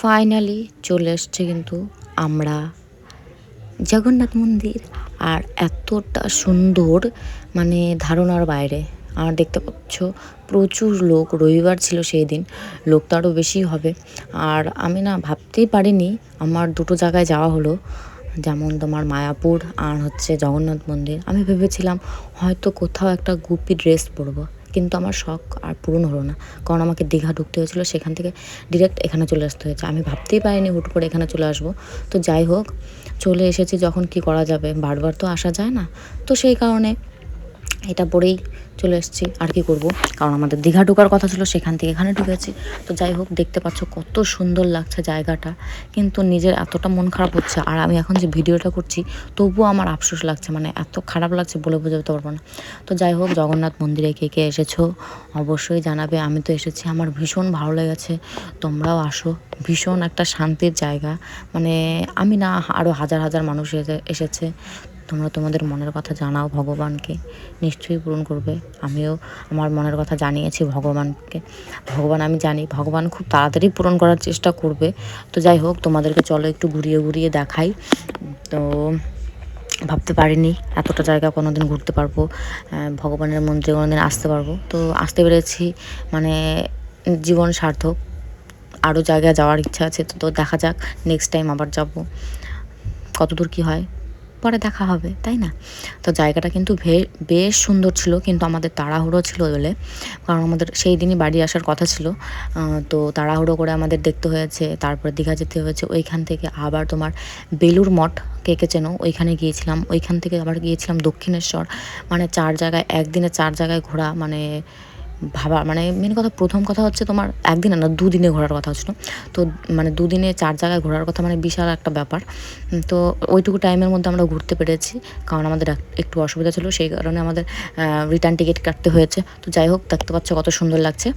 Finally চলে এসছে কিন্তু আমরা জগন্নাথ মন্দির। আর এতটা সুন্দর, মানে ধারণার বাইরে। আর দেখতে পাচ্ছ প্রচুর লোক, রবিবার ছিল সেই দিন, লোক তো আরও বেশি হবে। আর আমি না ভাবতেই পারিনি আমার দুটো জায়গায় যাওয়া হলো, যেমন তোমার মায়াপুর আর হচ্ছে জগন্নাথ মন্দির। আমি ভেবেছিলাম হয়তো কোথাও একটা গুপি ড্রেস পরবো, কিন্তু আমার শখ আর পূরণ হলো না, কারণ আমাকে দীঘা ঢুকতে হয়েছিলো, সেখান থেকে ডিরেক্ট এখানে চলে আসতে হয়েছে। আমি ভাবতেই পারিনি হুট করে এখানে চলে আসবো। তো যাই হোক, চলে এসেছি যখন, কি করা যাবে, বারবার তো আসা যায় না। তো সেই কারণে এটা পরেই চলে এসেছি, আর কি করব, কারণ আমাদের দীঘা ঢোকার কথা ছিল, সেখান থেকে এখানে ঢুকেছি। তো যাই হোক, দেখতে পাচ্ছ কত সুন্দর লাগছে জায়গাটা, কিন্তু নিজের এতটা মন খারাপ হচ্ছে। আর আমি এখন যে ভিডিওটা করছি তবুও আমার আফসোস লাগছে, মানে এত খারাপ লাগছে বলে বোঝাতে পারবো না। তো যাই হোক, জগন্নাথ মন্দিরে কে কে এসেছো অবশ্যই জানাবে। আমি তো এসেছি, আমার ভীষণ ভালো লেগেছে, তোমরাও আসো। ভীষণ একটা শান্তির জায়গা, মানে আমি না, আরও হাজার হাজার মানুষ এসেছে। তোমরা তোমাদের মনের কথা জানাও ভগবানকে, নিশ্চয়ই পূরণ করবে। আমিও আমার মনের কথা জানিয়েছি ভগবানকে। ভগবান, আমি জানি ভগবান খুব তাড়াতাড়ি পূরণ করার চেষ্টা করবে। তো যাই হোক, তোমাদেরকে চলো একটু ঘুরিয়ে ঘুরিয়ে দেখাই। তো ভাবতে পারিনি এতটা জায়গা কোনো দিন ঘুরতে পারবো, ভগবানের মন্দিরে কোনো দিন আসতে পারবো। তো আসতে পেরেছি, মানে জীবন সার্থক। আরও জায়গায় যাওয়ার ইচ্ছা আছে, তো দেখা যাক, নেক্সট টাইম আবার যাব। কতদূর কী হয় পরে দেখা হবে, তাই না? তো জায়গাটা কিন্তু বেশ সুন্দর ছিল, কিন্তু আমাদের তাড়াহুড়ো ছিল বলে, কারণ আমাদের সেই দিনই বাড়ি আসার কথা ছিল। তো তাড়াহুড়ো করে আমাদের দেখতে হয়েছে, তারপরে দীঘা যেতে হয়েছে। ওইখান থেকে আবার তোমার বেলুর মঠ, কে কে চেনো, ওইখানে গিয়েছিলাম। ওইখান থেকে আবার গিয়েছিলাম দক্ষিণেশ্বর। মানে 4 জায়গায়, একদিনে 4 জায়গায় ঘোরা, মানে ভাবা, মানে মেন কথা, প্রথম কথা হচ্ছে তোমার একদিনে না 2 দিনে ঘোরার কথা হচ্ছিলো। তো মানে 2 দিনে 4 জায়গায় ঘোরার কথা, মানে বিশাল একটা ব্যাপার। তো ওইটুকু টাইমের মধ্যে আমরা ঘুরতে পেরেছি, কারণ আমাদের একটু অসুবিধা ছিল, সেই কারণে আমাদের রিটার্ন টিকিট কাটতে হয়েছে। তো যাই হোক, দেখতে পাচ্ছ কত সুন্দর লাগছে।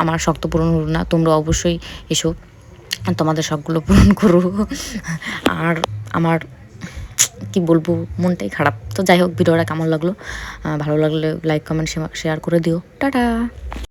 আমার শখ তো পূরণ হলো না, তোমরা অবশ্যই এসো, তোমাদের শখগুলো পূরণ করো। আর আমার কি বলবো, মনটাই খারাপ। তো যাই হোক, ভিডিওটা কেমন লাগলো, ভালো লাগলে লাইক কমেন্ট শেয়ার করে দিও। টাটা।